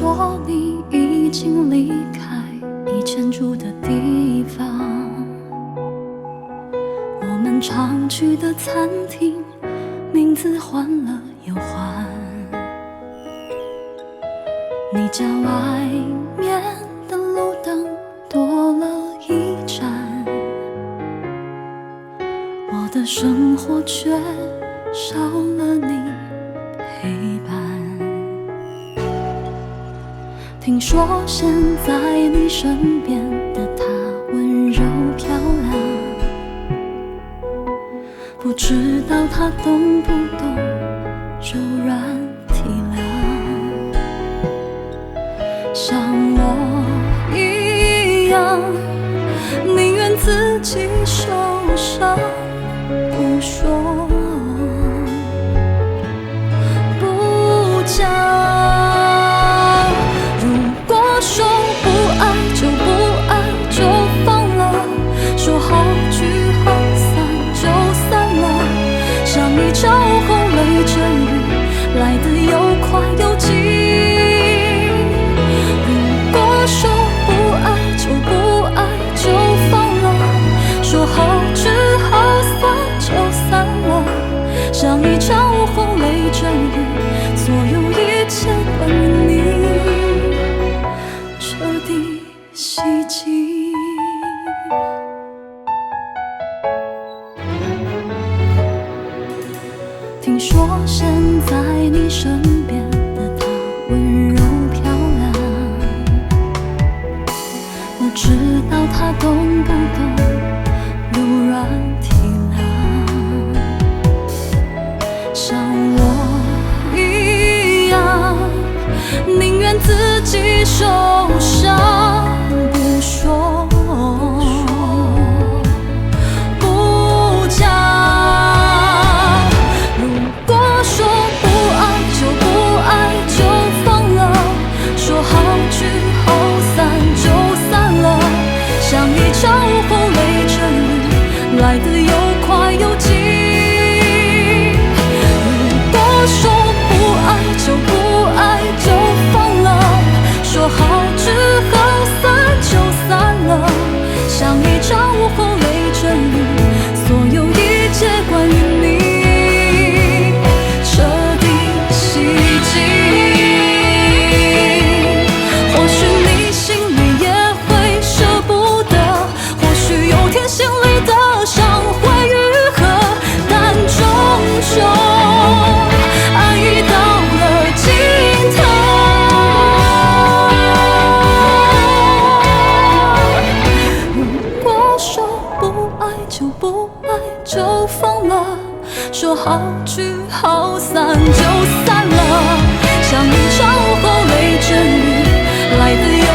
说你已经离开以前住的地方，我们常去的餐厅名字换了又换，你家外面的路灯多了一盏，我的生活却少了你陪伴。听说现在你身边的他温柔漂亮，不知道他懂不懂柔软体谅，像我一样宁愿自己受伤不说不讲。说不爱就不爱就放了，说好聚好散就散了，像一场轰雷阵雨来得又快又急。如果说不爱就不爱就放了，说好聚好散就散了，像一场轰雷阵雨，所有一切关于你彻底袭击。听说现在你身边的他温柔漂亮，不知道他懂不懂柔软体谅，像我一样宁愿自己受伤不说不讲。如果说不爱就不爱就放了，说好聚好散就散了，像一场轰雷阵雨来得又快又急。如果说不爱就不爱就放了，说好聚好散就散了，像一场午后雷阵雨，所有一切关于你彻底袭击。或许你心里也会舍不得，或许有天心里的伤会愈合，但终究爱已到了尽头。就不爱就放了，说好聚好散就散了，像一场午后雷阵雨来得又